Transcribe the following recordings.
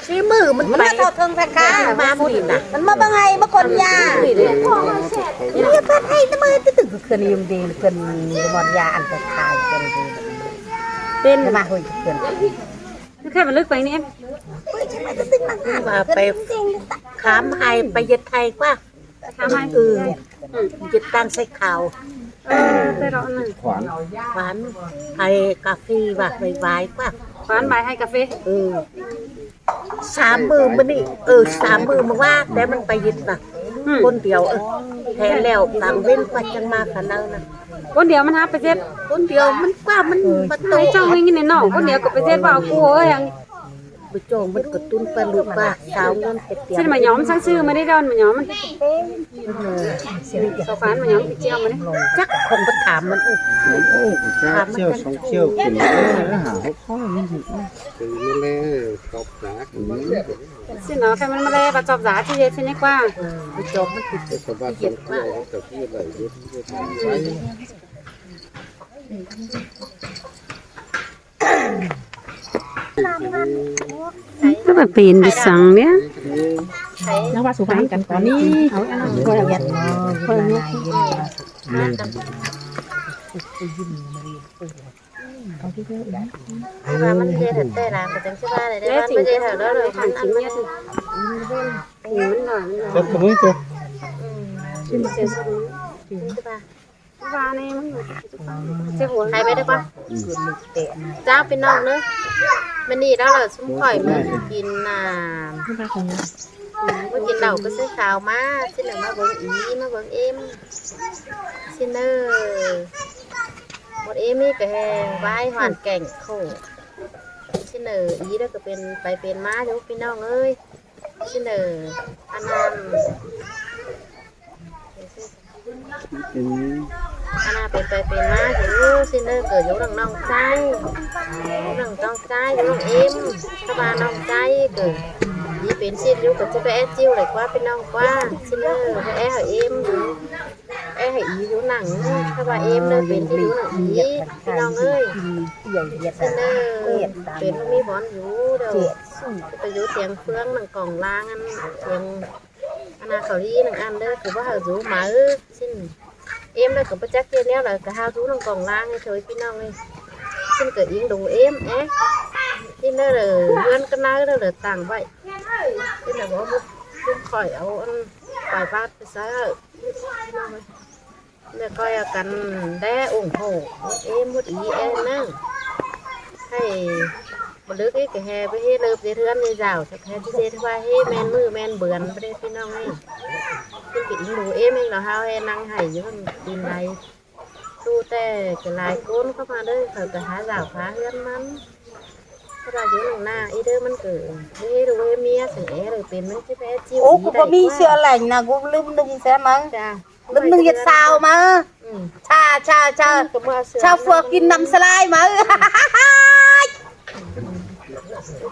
ชี้มือมันไปมันมาทอดเทิงแผ่นค้ามาหมดน่ะมันมาบังไงมาคนยาเนี่ยพัดให้ทำไมตึกเกินยมดีเกินมอนยาอันตรายเกินดีเป็นมาคุยเกินแค่มันลึกไปนี่มาไปขามไฮไปยึดไทยกว่าทำให้ยึดตั้งใส่ข่าวไปรอหนึ่งหวานไทยกาแฟว่าใบไว้กว่าหวานใบให้กาแฟ3 มือมันนี่3 มือมาว่าแต่มันไปยึดน่ะคนเดียวแทนแล้วต่างเว้นกว่าจังมาขนาดนั้นคนเดียวมันหาไปเจ็ดคนเดียวมันกว่ามันมาโตเจ้าไม่กินในนอกคนเดียวก็ไปเจ็ดว่ากูเอ้ยยังไปโจงมันกระตุ้นไปลูกว่าสาวเงินไปเตรียมซึ่งมาย้อมช่างชื่อไม่ได้ดอนมาย้อมมันสฟ้านมาย้อมติดเจียวมันจักคงไปถามมันถามเชี่ยวสองเชี่ยวกินแล้วหาข้อมันถึงมันเลยตบหนาซึ่งเนาะแค่มันมาเลยประจอบสาที่เย็นใช่ไหมกว่าไปโจงมันติดเย็นมากก็แบบปีนไปสั่งเนี่ยนักว่าสุภาพกันตอนนี้เขาก็อยากยัดเพิ่มเนี่ยมันเทถัดแต่ร้านก็จังชื่อว่าอะไรได้บ้านไม่เทถัดแล้วเลยทำชิ้นเนี้ยสิหิวหน่อยก็ขโมยตัวชิ้นเสียสุดว่านี่มันเจ้าหัวใครไม่ได้ปะเจ้าเป็นน้องเนอะมันนี่แล้วเหรอซุ้มข่อยมันกินเมื่อกินเหล้าก็ซื้อข้าวมาชิ้นหนึ่งมาเบิ้งอีมาเบิ้งเอ็มชิ้นเนอหมดเอ็มนี่ก็แหงไว้หวานแก่งโขชิ้นเนออีแล้วก็เป็นไปเป็นม้าอยู่พี่น้องเอ้ยชิ้นเนออันนั้นอันน่าเป็นไปเป็นมาถึงซินเนอร์เกิดอยู่ดังน้องใจดังน้องใจอยู่ดังเอ็มถ้ามาน้องใจเกิดยี่เป็นซินอยู่กับจะไปแอดจิ้วเลยว่าเป็นน้องกว่าซินเนอร์ไปแอดเอ็มอยู่แอดอีอยู่หนังถ้าว่าเอ็มเลยเป็นที่อยู่หนังอีพี่น้องเอ้ยซินเนอร์เป็นมีบอลอยู่เดี๋ยวไปอยู่เตียงเฟืองหนังกล่องล้างอันเตียงอันน่าเขาดีหนังอันเด้อคือว่าเขาอยู่มาซินem đây cũng bắt chắc kia néo là cả hai chú nó còn lang hay thôi pin non đi xin cởi yên đủ em é xin đây là vươn cái này đó là tàng vậy xin là bỏ một khỏi áo ăn vài bát cái sao để coi cần đe ủng hộ em một ý em nè hay một đứa cái hè với hết lớp dễ thương như rào thật hè dễ thương vai hết men mưa men bướn bên đây pin non đi cái kính đủ em là hao hè năng hải chứ còn tin này tu tè cái lái côn các bạn đây phải cả há rào phá hơn mắn các bạn dưới lòng na ý đứa mình cử đi đủ em mía sẽ rồi tiền mình sẽ phải chiêu ô cũng có mi sữa lạnh là cũng lưng đừng sẽ mà lưng đừng giật sao mà cha phua kinh nằm slide mà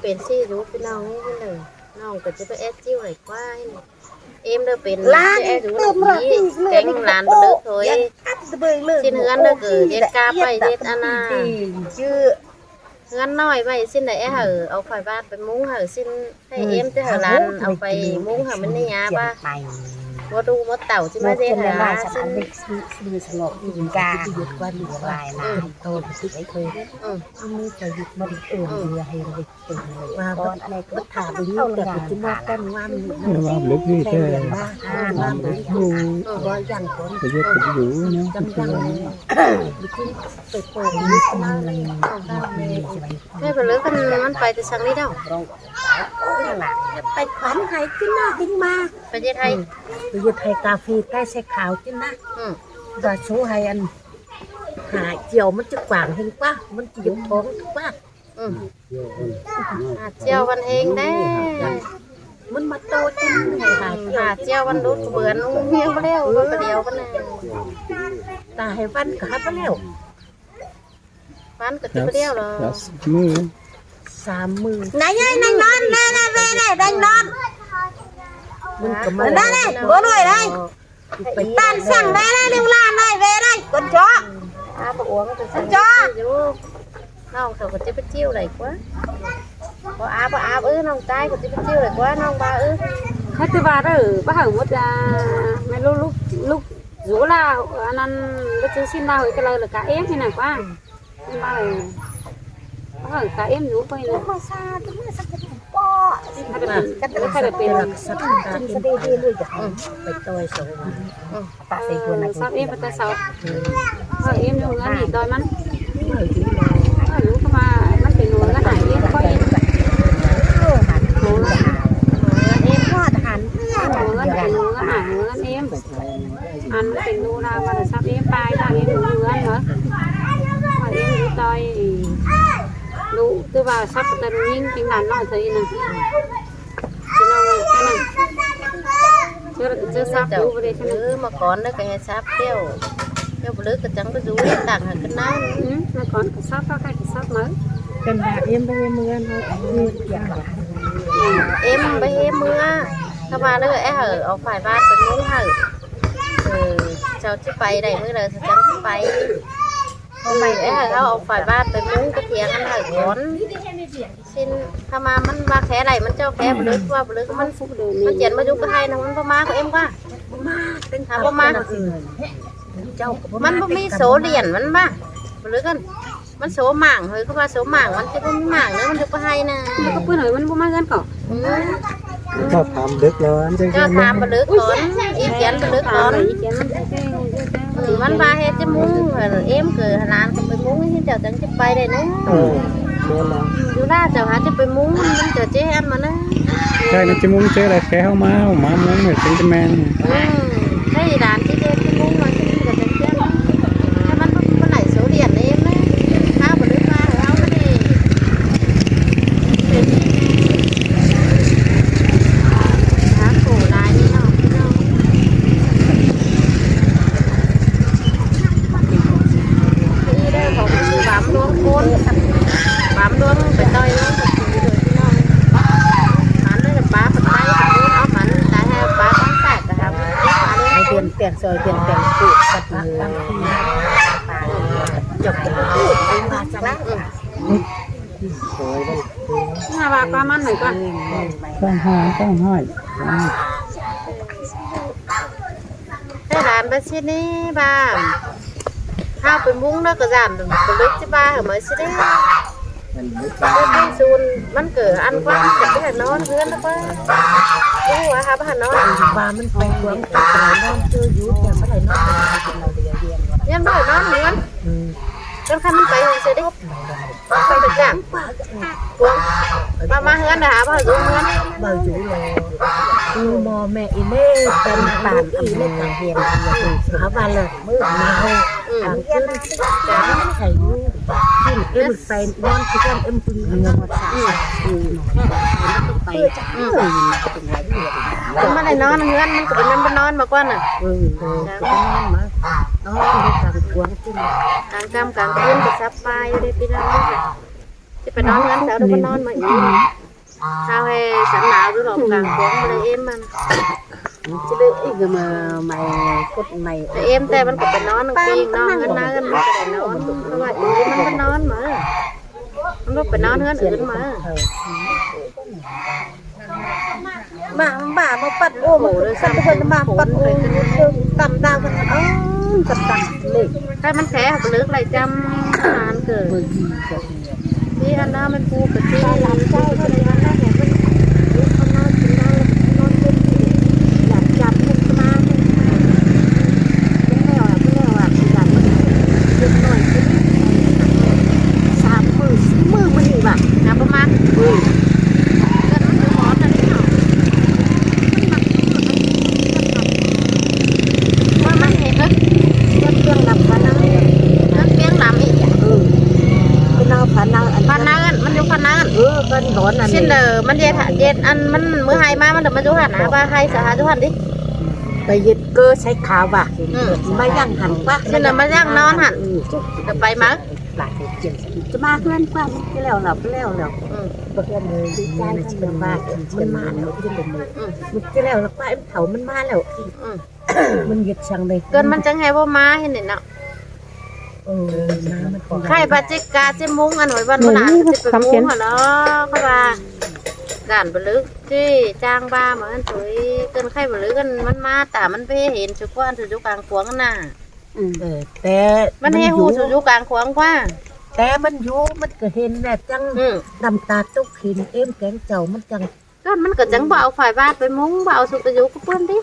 เป็นซี่รู้พี่น้องนี่เลยน้องก็จะไปแอดจิ้วไหนกว่าเอ็มเด้อเป็นแอดรู้หนักนี้แกงลานเด้อถอยสิ้นเฮือนเด้อคือเด็ดกาไปเด็ดอันน่ะชื่อเฮือนน้อยไปสิ้นไหนเหรอเอาไฟบ้านไปมุ้งเหรอสิ้นให้เอ็มจะเหรอลานเอาไปมุ้งเหรอมันนี่ยาป่ะว่าดูว่าเต่าใช่ไหมเจ๊เหรอสิ้นดูสงบยิงกาหยุดว่าหยุดลายนะโตติดไอ้เคยไม่เคยหยุดมาดิเรือให้เราเป็นเลยว่าอะไรก็ถามไปนี่แต่ปัจจุบันกันว่ามันลึกนี่แค่ว่ามันอยู่ว่าอย่างคนจะยึดติดอยู่นะจำไปโป่งนี่อะไรแม่ไปเลิกกันมันไปแต่ชั้นนี้เด้อไปขวัญไทยขึ้นหน้าดิ้งมาไปเยไทยไปเยไทยกาแฟใกล้ใส่ขาวขึ้นนะvà số hai anh chiềuมันจะกว่างเห็นป่ะมันจะยุบท้องป่ะเจียววันเฮงได้มันมาโตจนเจียววันรู้เบื่อนุ่งเหี้ยวมาแล้วก็เดียวกันเลยตาให้วันก็ให้มาแล้ววันก็จะมาแล้วเหรอ3 มือไหนนั่งนอนนั่งนอนมันก็มาได้เลยบัวหน่อยได้tan sang về đây liêu lan này về đây con chó con chó nào sao còn chơi chiêu này quá บ่อาน้องตายก็สิไปจิ้วเลยกว่าน้องบ่าให้ตัวบ้าบ้าหมดไม่รู้ลูกrủ là anh nó chưa xin đâu cái lời là cả em thế này quá ba này cả em rủ quay này hay là tiền là sắp đi lui được phải tôi số ta phải buồn này sắp em ta sao em dùng cái gì đòi mắn rủ cái mà nó phải nuôi cái này em coi em hoa hẳn nuôi cái này nuôi cái hải nuôi cái em anh tình nuôi ra mà sắp em bay ra em nuôi anh nữa mà em đi tôi đủ tôi vào sắp tự nhiên cái ngàn nói thấy nè cái này chưa sắp đủ về đây mà còn nữa cái sắp tiêu bự cái trắng cái rú tặng hàng cái nào nó còn cái sắp có cái sắp mới cần là em bây mưa em bây em mưa các bạn nữa ở phải baเป็นมุ้งhởเจ้าจะไปได้มื้อใดจังสิไปเอาไปเขาเอาฝ่ายบ้านไปมุ้งกระเทียงกันหก่อนสิ้นถ้ามามันมาแค่ไหนมันเจ้าแค่บ่ลึกว่าบ่ลึกมันเขียนมาอยู่ก็ให้นะมันบ่มาก็เอ็มว่าเป็นถามบ่มามันบ่มีโสเหรียญมันบ่บ่ลึกกันมันโสหม่างเฮ้ยเขาว่าโสหม่างมันจะบ่มีหม่างเด้อมันอยู่ก็ให้นะ มันก็เพิ่นเฮ้ยมันบ่มากันก่อ ก็ทำลึกแล้วจะ เจ้าถามบ่ลึกก่อนอีเขียนบ่ลึกก่อน อีเขียนมันมันว่าเฮ็ดจะมุ้งเอ็มเกิดหลานก็ไปมุ้งให้เจ้าจังจะไปได้นะอยู่ล่าเจ้าหาจะไปมุ้งมันเจอเจ๊อันมานะ ใช่นะจะมุ้งเจออะไรแค่เข้ามามุ้งเหมือนเป็นแมน ให้หลานที่เจ๊จะมุ้งมาที่นี่ก็จังเจ๊ถ้ามันไหลโสเดียนเอ็มนะข้าวบ่ลึกมาเอามาดิหาโขลายนี่เนาะของบามดวงโคนบามดวงไปต่อยน้องพี่น้องมันเลยปลาปัดไทยกับนู้นเอามันแต่ให้ปลาต้องแตกนะครับ เปลี่ยนซอยเปลี่ยนปูกัดมือจบมาจากนั้น ห้าบาทประมาณไหนก่อน ต้องห้อย ให้หลานไปชิ้นนี้บ้างข้าวไปมุ้งแล้วก็จานก็ลึกจะบ้าเหรอไหมสิได้เป็นซูนมันเกิดอันกว้างจะไปนอนเพื่อนแล้วก็รู้ว่าครับหันนอน ว่ามันไปหวงไปนอนเจออยู่แต่ไม่ได้นอนเราเรียนเรียน ยันบ่อยนอนเหมือนจนคันมันไปเสียดิไปเป็นจังกวงมาเฮือนนะฮะมาดูเฮือน เบาอยู่เลยมอแม่อีเน่เป็นปานอีเน่ต่างเฮียนเขาบ้านเลยมือเมาทางขึ้นจ้าไข่ยูขึ้นเอ็มไปนอนที่กันเอ็มพึ่งเงินมาสามไปมันได้นอนเฮือนมันก็เป็นนั่นเป็นนอนมากกว่าน่ะ ก็นอนมานอนในทางกวงขึ้น กลางค่ำกลางคืนก็ซับปลาอยู่ได้พี่น้องจะไปนอนงั้นเช้าดูก็นอนมาอีกข้าวให้สันหนาวดูหลอกกลางกวงเลยเอ็มมัน จะได้อีกมาใหม่กดใหม่ เอ็มแต่มันก็ไปนอนปีนอนกันนะกันมันก็ได้นอนเพราะว่าอีมันก็นอนมามันก็ไปนอนเฮือนอื่นมา มาปัดโอ้โหเลยสัมผัสมาปัดโอ้ต่ำดาวกันกับต่ำเลย ถ้ามันแผลหักลึกไรจำนานเกิดที่อันนั้นมันปูกับที่หลังเจ้าก็เลยว่าแม่เป็นเขานอนกินนอนนอนกินอยากจับมันมาเป็นแล้วอ่ะอยากมันกินหน่อยกิน3 มื้อ 4 มื้อมันนี่แบบนะประมาณก็ต้องไปหมอนั่นนี่เนาะว่ามันเห็นนะเรื่องลำพันนั่นเรื่องลำอีกเป็นเอาพันนั่นมันอยู่พันนั่นกันร้อนอัน ชิ้นเดอมันเย็ดอันมันมือหายมามันเดี๋ยวมาจุหันนะว่าให้สหจุหันดิ ไปยึดเกอใช้ขาวบ่ะมาย่างหันป่ะ ชิ้นเดอมาย่างนอนหันเดี๋ยวไปมั้ง หลายเจียงจะมาเพื่อนป่ะไม่แล้วหลับแล้วเพื่อนเลยดีใจจะเป็นบ้ามันมาแล้วที่เป็นเลยมันจะแล้วแล้วป้าเผามันมาแล้วมันยึดช่างเลย เกินมันจังไงว่ามาเห็นเนาะ น้ำมันก่อน ใครบาจิกาจิมุ้งอันหน่อยวันโบราณจะไปมุ้งเหรอเขาว่าการบลึกที่จ้างบ้าเหมือนถุยเกินไข่บลึกกันมันมาแต่มันไปเห็นสุกว่าสุกลางขวางน่ะ แต่ มันให้หูสุกลางขวางว่า แต่มันอยู่มันก็เห็นแน่จังดำตาตุกหินเอ็มแกงเจ้ามันจัง ก็มันก็จังบ่เอาฝ่ายบ้านไปมุ้งบ่เอาสุกอยู่ก็เปื้อนดิ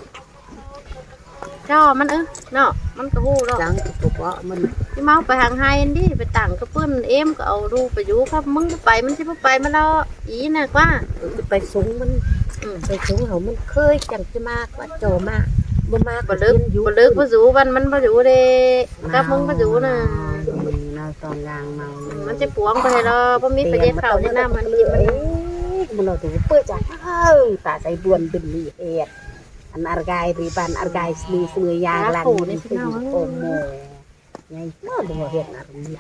จ่อมันเนาะมันก็หูเนาะ จังถูกว่ามัน ที่เมาไปทางไฮดิไปต่างก็เปื้อนเอ็มก็เอาดูไปอยู่ครับมึงไปมันสิไปมันแล้วอีน่ะกว่า ไปสูงมันไปสูงเขามันเคยจังจะมากว่าโจมากบ่มาก บ่ลึกบ่อยู่มันบ่อยู่เด้กับมึงบ่อยู่น่ะ เราตอนยางเมา มันจะปวงไปให้เราบ่มีประเด็นเข้าในน้ำมันกินมัน เราถือเปื้อจากตาใจบวนเป็นมีเหตุอันอารกายรีบันอารกายสลีสมือยางลันนี่เป็นโอโมไงก็ดูเหตุอะไรนี่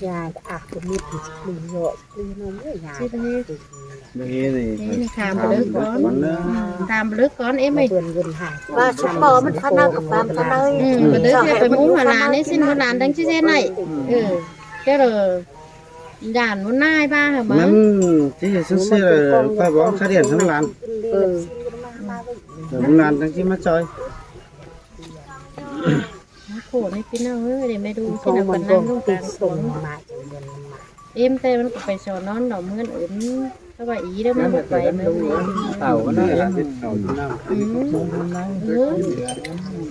ยาอักมีผิดมีเยอะมีน้องยา นี่ ถามลึกก่อนถามลึกก่อนเอ็มไม่ เงินหายว่าชุบปอมันพนักกับปั๊มกันเลย บ่ได้เสียไปมุ้งหลานนี่สิ้นหลานดังชื่อเส้นไหนเจ้าด่านมันนายบ้าเหรอมั้ นั่ ง นที่ซื้อก็บอกเขาเรียนทั้งร้านร้านทั้งที่มาจอย โขนี่พี่น้องเฮ้ยเดี๋ยวไม่ดูที่นักบันนั่งลูกกลางสวนเอ็มแต่มันก็ไปสอนนอนดอกเมื่อนอื่นเขาว่าอีแล้วมันไปมัน เต่าก็ได้ละติดเต่าที่น้ำ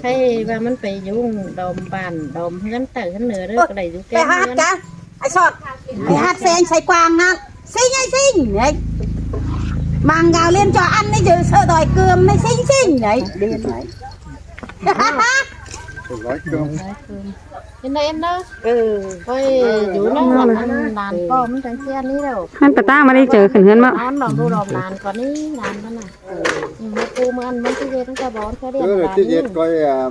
ใช่ว่ามันไปยุ่งดอมบานดอมเฮือนเต๋อขึ้นเหนือเรื่องอะไรอยู่แก้ ไปหา เฮือน จ้ะไอ้สอดไอ้ฮัดแซงใส่กวางนะซิงไอ้ซิงไงมังกาวเล่นจออันนี่จือเสือดอยเกลือมในซิงซิงไงเดียนไหน ร้อยกรัม ยังไงเอ็มเนาะก็อยู่นั่งนานก็มันจังเสียนี่แล้ว ท่านปะต้ามาได้เจอขึ้นเฮือนบ่ นอนดอกดูดอกนานกว่านี้นานนั่นน่ะมาปูมันที่เรียนตั้งแต่บอลแค่เรียน ที่เด็ดก้อย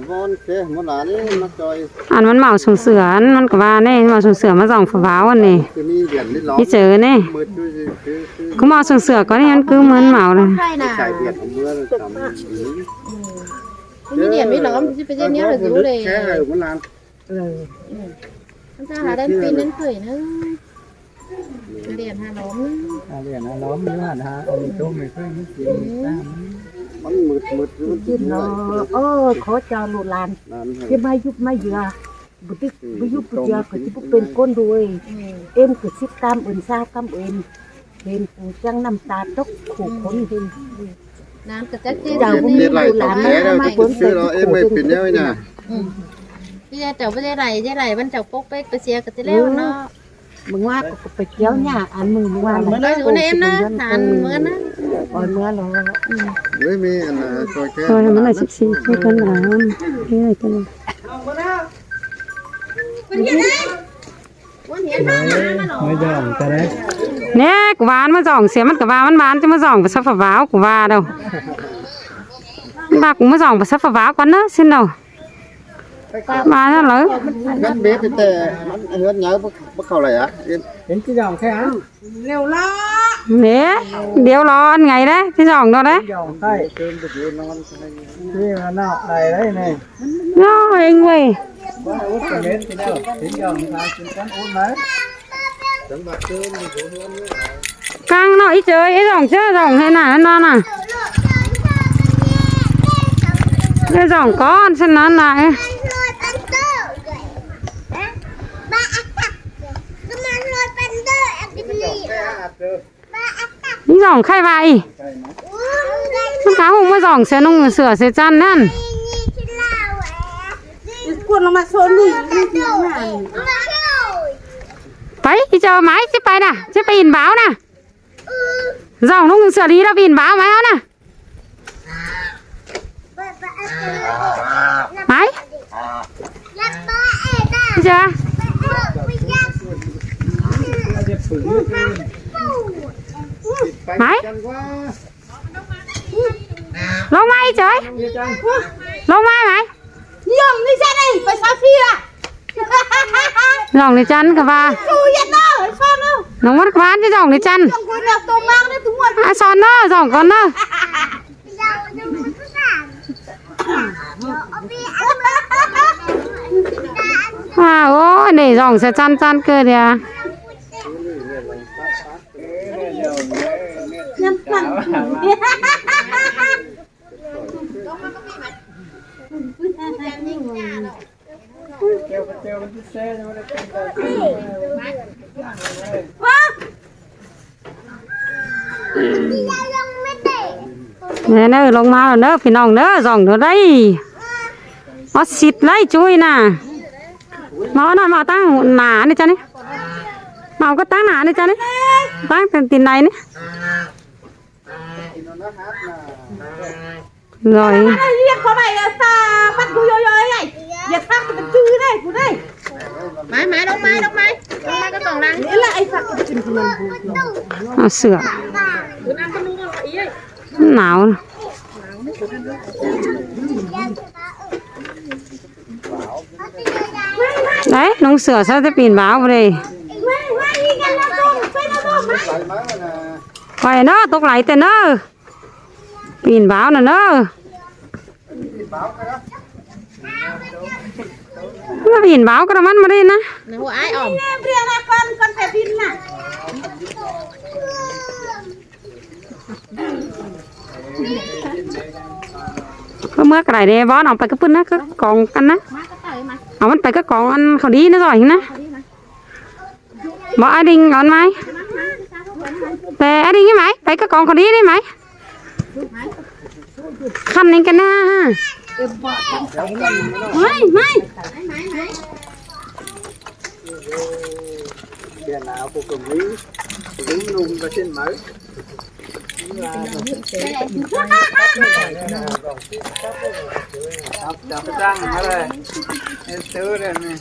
บอนแค่หมดหลานนี่มาจอย อันมันเหมาส่งเสือมันก็ว่าแน่เหมาส่งเสือมาส่องฝาว้าวอันนี้ คือมีเหรียญนิดล้อ ที่เจอแน่ มืดด้วยคือ กูเหมาส่งเสือก็นี่มันคือเหมือนเหมาเลย ใช่น่ะ ใส่เหรียญของเมื่อทำ ไม่เรียนไม่หรอที่ไปเรียนเนี้ยเราอยู่เลย แค่หมดหลาน มันจะหาได้ปีนั้นเคยนะเรียนหาล้อม เหรียญล้อมไม่ว่านะเอาโต๊ะไม่ค่อยมีกินมันมืดมัน กินเนาะขอเจ้าลูกหลานที่ไม่ยุบไม่เยอะบุตรไม่ยุบบุตรเยอะก็ที่พวกเป็นก้นด้วยเอ็มคือสิบกำอื่นเศร้ากำอื่นเห็นจังน้ำตาตกขู่คนเห็น น้ำกระจัดเจี๊ย เจ้า บ บุญ นี่ ลูกหลานมันมาบน ชื่อเราเอ็มไม่เป็นแล้วนะ พี่เจ้าไม่ได้ไรมันเจ้าปกเป๊กไปเสียกันจะแล้วเนาะ มึงว่าก็ไปเกี่ยวหญ้าอันมึงว่า มันก็อยู่ในเอ็มนะทานเหมือนนะ ก่อนเมื่อเรา ไม่มีอันน่ะจอยแค่ ตัวมันเลย14คือกันหลายนี่อะไรตัวนี้ ไม่ยอมแต่ได้ เนี่ยกูวานมาส่องเสียมันก็ว่ามันหวานจะมาส่องไปซับฝาว้าวกูว่าเด้อว่ากูมาส่องไปซับฝาว้าวก่อนเนาะสิ้นเด้อมาแล้วเหรอ งั้นเบ๊ไปแต่มันเฮือนเยอะบ่เข้าเลยอ่ะเห็นที่ยอมแค่อ่ะ เนี่ยเดี๋ยวรออันไงเด้ที่ส่องเนาะเด้ ยอมใช่เติมไปอยู่นอนนี่มันน่าได้ได้นี่ เนาะเองเว้ย ว่าอุ้มเล่นที่เดียวถึงยอมทานกินกันอุ้มไหมจังหวะเติมอยู่เฮือนนี่ กลางเนาะอีเจอไอ้ส่องเชื่อส่องให้น่ะนั่นน่ะไอ้ส่องก้อนฉะนั้นน่ะนี่ส่องใครไปมันขาหุงมาส่องเสือนุ่งเสือเสือจันนั่น กวนลงมาโซนนี่ ไปอีเจอไหมจะไปน่ะจะไปอินบ้าวน่ะส่องนุ่งเสือดีเราไปอินบ้าวไหมเอาน่ะไปอีเจอไหมลงมาอีเจอลงมาไหม ย่องนี่ใช่ไหมไปซาฟีอ่ะ ส่องในจันกับว่า ดูยันเนาะชอบเนาะ น้องวัดกวานจะส่องในจัน ต้องคุยกับตัวมากนะทุกวัน สอนเนอะส่องก่อนเนอะ ไป ว่าโอ้ยนี่ร้องซะจันเกิดอ่ะ เนี่ยเนอลงมาแล้วเนอพี่น้องเนอส่องเท่าไรมาสิบไรจุ้ยน่ะมาหน่อยมาตั้งหนานี่จ้ะนี่มาก็ตั้งหนานี่จ้ะนี่ตั้งเป็นตีนไหนนี่rồi เรียกเขาไปตาปัดกูย่อยๆไงอย่าทักมันจื้อได้กูได้ ไม้ลงไม้ก็กล่องรัง นี่แหละไอ้สักกินขนม เอาเสือหนาวđấy nông sửa sao thế pin báo vào đây quay nó tốt lại tên nó pin báo nè nó pin báo cái mắt mà đi nèหัวไอ้ออม เรียนนะcon phải pin nè có mưa cái này để bó nó phải cái pin nó cái còn ăn áเอามันไปก็กองอันเขาดีนะจ่อยนะบอกไอ้ดิงก่อนไหมแต่ไอ้ดิงใช่ไหมไปก็กองเขาดีได้ไหมคันนี้กันนะไม่ Cái nào cũng cần lý luôn và trên mở chào cái răng ở đây em tứ đây nè